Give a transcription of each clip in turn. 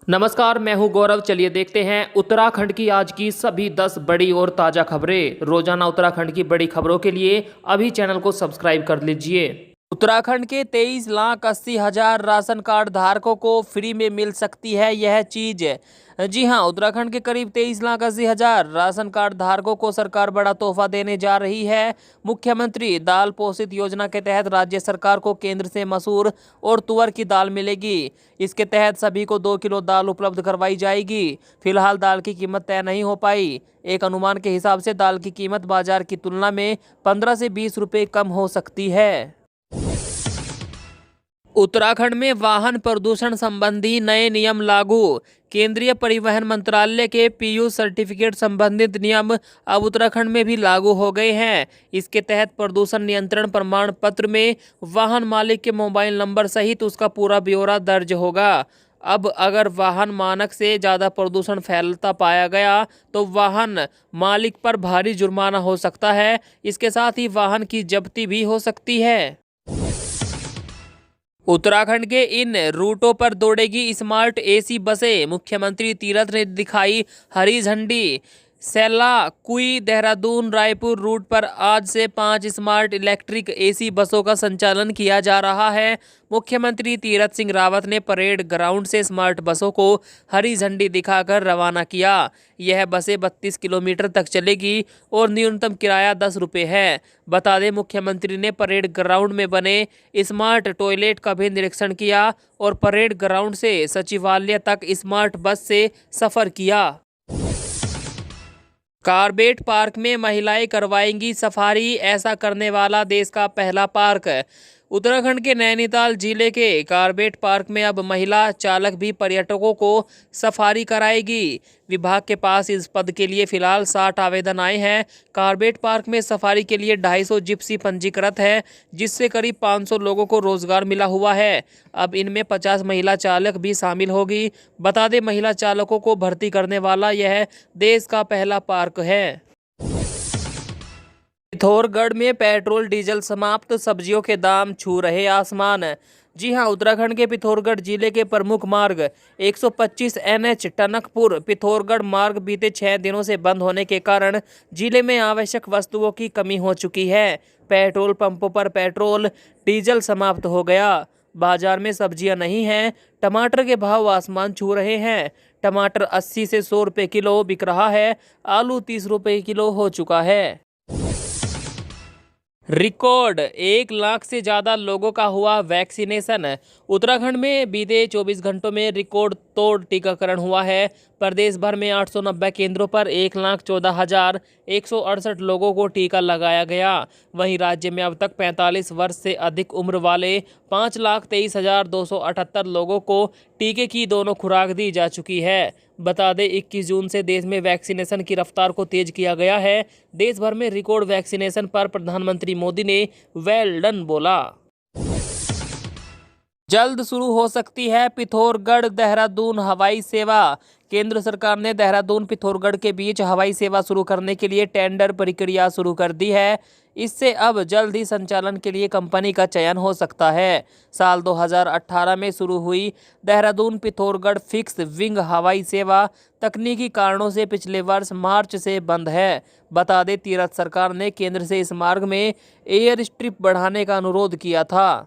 नमस्कार, मैं हूं गौरव। चलिए देखते हैं उत्तराखंड की आज की सभी 10 बड़ी और ताज़ा खबरें। रोजाना उत्तराखंड की बड़ी खबरों के लिए अभी चैनल को सब्सक्राइब कर लीजिए। उत्तराखंड के 23,80,000 राशन कार्ड धारकों को फ्री में मिल सकती है यह चीज़। जी हां, उत्तराखंड के करीब 23,80,000 राशन कार्ड धारकों को सरकार बड़ा तोहफा देने जा रही है। मुख्यमंत्री दाल पोषित योजना के तहत राज्य सरकार को केंद्र से मसूर और तुअर की दाल मिलेगी। इसके तहत सभी को 2 किलो दाल उपलब्ध करवाई जाएगी। फिलहाल दाल की कीमत तय नहीं हो पाई। एक अनुमान के हिसाब से दाल की कीमत बाजार की तुलना में 15 से 20 रुपये कम हो सकती है। उत्तराखंड में वाहन प्रदूषण संबंधी नए नियम लागू। केंद्रीय परिवहन मंत्रालय के पीयूष सर्टिफिकेट संबंधित नियम अब उत्तराखंड में भी लागू हो गए हैं। इसके तहत प्रदूषण नियंत्रण प्रमाण पत्र में वाहन मालिक के मोबाइल नंबर सहित उसका पूरा ब्यौरा दर्ज होगा। अब अगर वाहन मानक से ज़्यादा प्रदूषण फैलता पाया गया तो वाहन मालिक पर भारी जुर्माना हो सकता है। इसके साथ ही वाहन की जब्ती भी हो सकती है। उत्तराखंड के इन रूटों पर दौड़ेगी स्मार्ट एसी बसें। मुख्यमंत्री तीरथ ने दिखाई हरी झंडी। सैला कुई देहरादून रायपुर रूट पर आज से 5 स्मार्ट इलेक्ट्रिक एसी बसों का संचालन किया जा रहा है। मुख्यमंत्री तीरथ सिंह रावत ने परेड ग्राउंड से स्मार्ट बसों को हरी झंडी दिखाकर रवाना किया। यह बसें 32 किलोमीटर तक चलेगी और न्यूनतम किराया 10 रुपये है। बता दें, मुख्यमंत्री ने परेड ग्राउंड में बने स्मार्ट टॉयलेट का भी निरीक्षण किया और परेड ग्राउंड से सचिवालय तक स्मार्ट बस से सफ़र किया। कार्बेट पार्क में महिलाएं करवाएंगी सफारी। ऐसा करने वाला देश का पहला पार्क। उत्तराखंड के नैनीताल जिले के कार्बेट पार्क में अब महिला चालक भी पर्यटकों को सफारी कराएगी। विभाग के पास इस पद के लिए फिलहाल 60 आवेदन आए हैं। कार्बेट पार्क में सफारी के लिए 250 जिप्सी पंजीकृत है, जिससे करीब 500 लोगों को रोजगार मिला हुआ है। अब इनमें 50 महिला चालक भी शामिल होगी। बता दें, महिला चालकों को भर्ती करने वाला यह देश का पहला पार्क है। पिथौरागढ़ में पेट्रोल डीजल समाप्त, सब्जियों के दाम छू रहे आसमान। जी हां, उत्तराखंड के पिथौरागढ़ जिले के प्रमुख मार्ग 125 NH टनकपुर पिथौरागढ़ मार्ग बीते 6 दिनों से बंद होने के कारण जिले में आवश्यक वस्तुओं की कमी हो चुकी है। पेट्रोल पंपों पर पेट्रोल डीजल समाप्त हो गया। बाजार में सब्जियां नहीं हैं। टमाटर के भाव आसमान छू रहे हैं। टमाटर 80 से 100 रुपये किलो बिक रहा है। आलू 30 रुपये किलो हो चुका है। रिकॉर्ड 1 लाख से ज़्यादा लोगों का हुआ वैक्सीनेशन। उत्तराखंड में बीते 24 घंटों में रिकॉर्ड तोड़ टीकाकरण हुआ है। प्रदेश भर में 890 केंद्रों पर 1,14,168 लोगों को टीका लगाया गया। वहीं राज्य में अब तक 45 वर्ष से अधिक उम्र वाले 5,23,278 लोगों को टीके की दोनों खुराक दी जा चुकी है। बता दें, 21 जून से देश में वैक्सीनेशन की रफ्तार को तेज किया गया है। देश भर में रिकॉर्ड वैक्सीनेशन पर प्रधानमंत्री मोदी ने वेल डन बोला। जल्द शुरू हो सकती है पिथौरागढ़ देहरादून हवाई सेवा। केंद्र सरकार ने देहरादून पिथौरागढ़ के बीच हवाई सेवा शुरू करने के लिए टेंडर प्रक्रिया शुरू कर दी है। इससे अब जल्द ही संचालन के लिए कंपनी का चयन हो सकता है। साल 2018 में शुरू हुई देहरादून पिथौरागढ़ फिक्स विंग हवाई सेवा तकनीकी कारणों से पिछले वर्ष मार्च से बंद है। बता दें, तीरथ सरकार ने केंद्र से इस मार्ग में एयर स्ट्रिप बढ़ाने का अनुरोध किया था।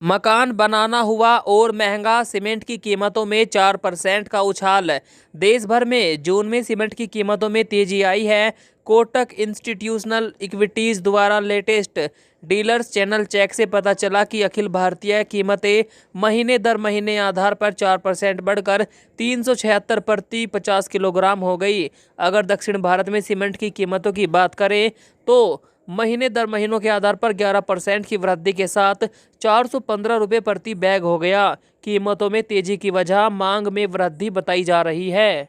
मकान बनाना हुआ और महंगा, सीमेंट की कीमतों में 4% का उछाल। देश भर में जून में सीमेंट की कीमतों में तेजी आई है। कोटक इंस्टीट्यूशनल इक्विटीज द्वारा लेटेस्ट डीलर्स चैनल चेक से पता चला कि अखिल भारतीय कीमतें महीने दर महीने आधार पर 4% बढ़कर 376 प्रति 50 किलोग्राम हो गई। अगर दक्षिण भारत में सीमेंट की कीमतों की बात करें तो महीने दर महीनों के आधार पर 11% की वृद्धि के साथ 415 रुपये प्रति बैग हो गया। कीमतों में तेजी की वजह मांग में वृद्धि बताई जा रही है।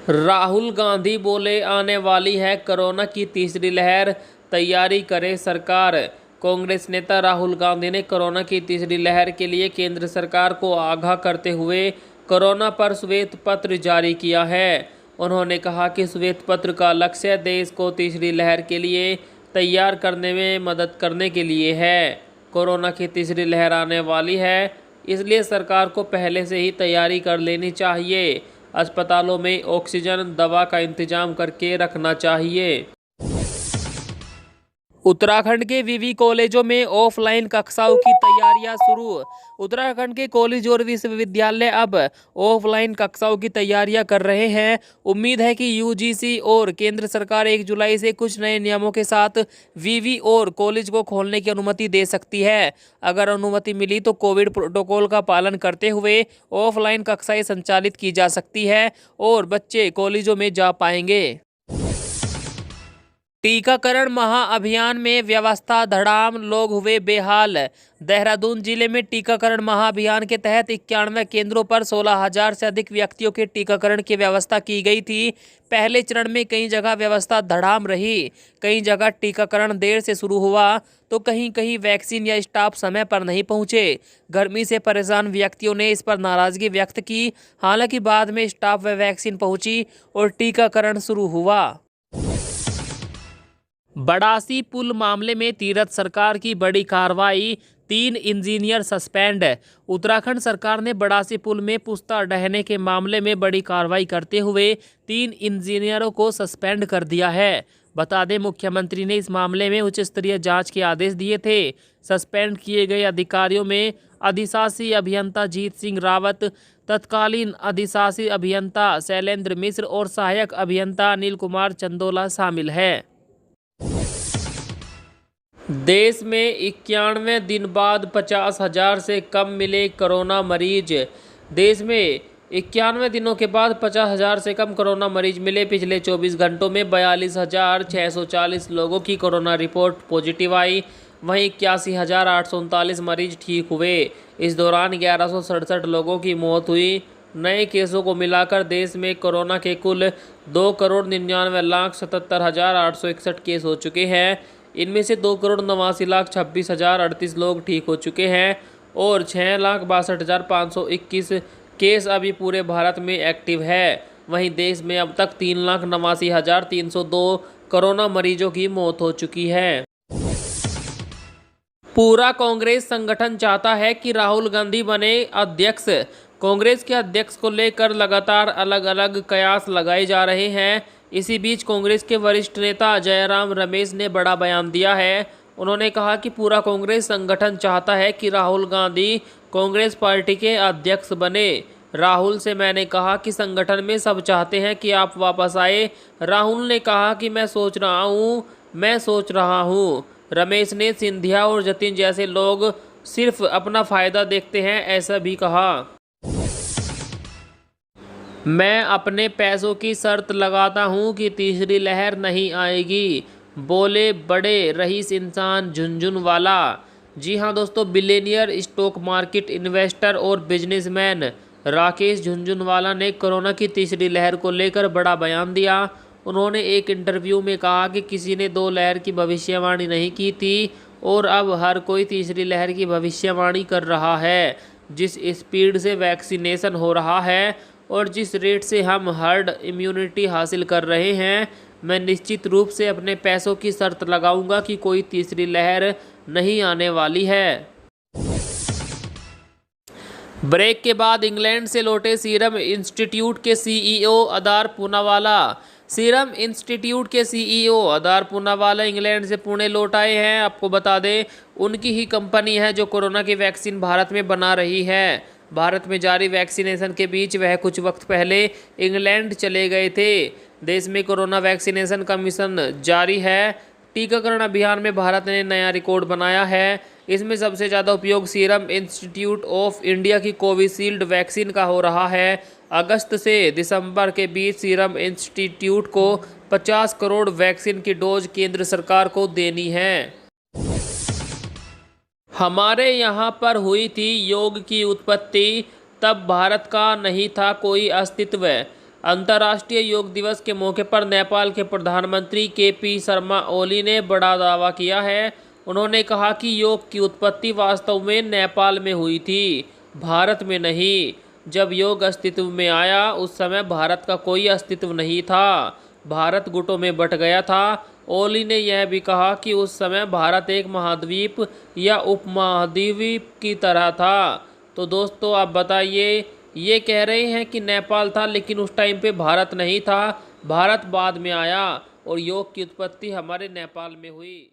राहुल गांधी बोले, आने वाली है कोरोना की तीसरी लहर, तैयारी करे सरकार। कांग्रेस नेता राहुल गांधी ने कोरोना की तीसरी लहर के लिए केंद्र सरकार को आगाह करते हुए कोरोना पर श्वेत पत्र जारी किया है। उन्होंने कहा कि श्वेत पत्र का लक्ष्य देश को तीसरी लहर के लिए तैयार करने में मदद करने के लिए है। कोरोना की तीसरी लहर आने वाली है, इसलिए सरकार को पहले से ही तैयारी कर लेनी चाहिए। अस्पतालों में ऑक्सीजन, दवा का इंतजाम करके रखना चाहिए। उत्तराखंड के विवि कॉलेजों में ऑफलाइन कक्षाओं की तैयारियां शुरू। उत्तराखंड के कॉलेज और विश्वविद्यालय अब ऑफलाइन कक्षाओं की तैयारियां कर रहे हैं। उम्मीद है कि यूजीसी और केंद्र सरकार 1 जुलाई से कुछ नए नियमों के साथ विवि और कॉलेज को खोलने की अनुमति दे सकती है। अगर अनुमति मिली तो कोविड प्रोटोकॉल का पालन करते हुए ऑफलाइन कक्षाएं संचालित की जा सकती है और बच्चे कॉलेजों में जा पाएंगे। टीकाकरण महाअभियान में व्यवस्था धड़ाम, लोग हुए बेहाल। देहरादून जिले में टीकाकरण महाअभियान के तहत 91 केंद्रों पर 16,000 से अधिक व्यक्तियों के टीकाकरण की व्यवस्था की गई थी। पहले चरण में कई जगह व्यवस्था धड़ाम रही। कई जगह टीकाकरण देर से शुरू हुआ तो कहीं कहीं वैक्सीन या स्टाफ समय पर नहीं पहुंचे। गर्मी से परेशान व्यक्तियों ने इस पर नाराजगी व्यक्त की। हालांकि बाद में स्टाफ व वैक्सीन पहुंची और टीकाकरण शुरू हुआ। बड़ासी पुल मामले में तीरथ सरकार की बड़ी कार्रवाई, 3 इंजीनियर सस्पेंड। उत्तराखंड सरकार ने बड़ासी पुल में पुश्ता ढहने के मामले में बड़ी कार्रवाई करते हुए 3 इंजीनियरों को सस्पेंड कर दिया है। बता दें, मुख्यमंत्री ने इस मामले में उच्च स्तरीय जांच के आदेश दिए थे। सस्पेंड किए गए अधिकारियों में अधिशासी अभियंता जीत सिंह रावत, तत्कालीन अधिशासी अभियंता शैलेंद्र मिश्र और सहायक अभियंता अनिल कुमार चंदोला शामिल है। देश में 91 दिन बाद 50,000 से कम मिले कोरोना मरीज। देश में 91 दिनों के बाद 50,000 से कम कोरोना मरीज मिले। पिछले 24 घंटों में 42,640 लोगों की कोरोना रिपोर्ट पॉजिटिव आई। वहीं 81,839 मरीज ठीक हुए। इस दौरान 1167 लोगों की मौत हुई। नए केसों को मिलाकर देश में कोरोना के कुल 2,99,77,861 केस हो चुके हैं। इनमें से 2,89,26,038 लोग ठीक हो चुके हैं और 6,62,521 केस अभी पूरे भारत में एक्टिव है। वहीं देश में अब तक 3,89,302 कोरोना मरीजों की मौत हो चुकी है। पूरा कांग्रेस संगठन चाहता है कि राहुल गांधी बने अध्यक्ष। कांग्रेस के अध्यक्ष को लेकर लगातार अलग अलग कयास लगाए जा रहे हैं। इसी बीच कांग्रेस के वरिष्ठ नेता जयराम रमेश ने बड़ा बयान दिया है। उन्होंने कहा कि पूरा कांग्रेस संगठन चाहता है कि राहुल गांधी कांग्रेस पार्टी के अध्यक्ष बने। राहुल से मैंने कहा कि संगठन में सब चाहते हैं कि आप वापस आए। राहुल ने कहा कि मैं सोच रहा हूँ। रमेश ने सिंधिया और जतिन जैसे लोग सिर्फ अपना फायदा देखते हैं, ऐसा भी कहा। मैं अपने पैसों की शर्त लगाता हूं कि तीसरी लहर नहीं आएगी, बोले बड़े रईस इंसान झुनझुनवाला। जी हां दोस्तों, बिलियनियर स्टॉक मार्केट इन्वेस्टर और बिजनेसमैन राकेश झुनझुनवाला ने कोरोना की तीसरी लहर को लेकर बड़ा बयान दिया। उन्होंने एक इंटरव्यू में कहा कि किसी ने 2 लहर की भविष्यवाणी नहीं की थी और अब हर कोई तीसरी लहर की भविष्यवाणी कर रहा है। जिस स्पीड से वैक्सीनेशन हो रहा है और जिस रेट से हम हर्ड इम्यूनिटी हासिल कर रहे हैं, मैं निश्चित रूप से अपने पैसों की शर्त लगाऊंगा कि कोई तीसरी लहर नहीं आने वाली है। ब्रेक के बाद इंग्लैंड से लौटे सीरम इंस्टीट्यूट के CEO Adar Poonawalla. Serum institute के सीईओ अदार पूनावाला इंग्लैंड से पुणे लौट आए हैं। आपको बता दें, उनकी ही कंपनी है जो कोरोना की वैक्सीन भारत में बना रही है। भारत में जारी वैक्सीनेशन के बीच वह कुछ वक्त पहले इंग्लैंड चले गए थे। देश में कोरोना वैक्सीनेशन का मिशन जारी है। टीकाकरण अभियान में भारत ने नया रिकॉर्ड बनाया है। इसमें सबसे ज़्यादा उपयोग सीरम इंस्टीट्यूट ऑफ इंडिया की कोविशील्ड वैक्सीन का हो रहा है। अगस्त से दिसंबर के बीच सीरम इंस्टीट्यूट को 50 करोड़ वैक्सीन की डोज केंद्र सरकार को देनी है। हमारे यहाँ पर हुई थी योग की उत्पत्ति, तब भारत का नहीं था कोई अस्तित्व। अंतर्राष्ट्रीय योग दिवस के मौके पर नेपाल के प्रधानमंत्री केपी शर्मा ओली ने बड़ा दावा किया है। उन्होंने कहा कि योग की उत्पत्ति वास्तव में नेपाल में हुई थी, भारत में नहीं। जब योग अस्तित्व में आया उस समय भारत का कोई अस्तित्व नहीं था। भारत गुटों में बट गया था। ओली ने यह भी कहा कि उस समय भारत एक महाद्वीप या उपमहाद्वीप की तरह था। तो दोस्तों आप बताइए, ये कह रहे हैं कि नेपाल था, लेकिन उस टाइम पे भारत नहीं था, भारत बाद में आया और योग की उत्पत्ति हमारे नेपाल में हुई।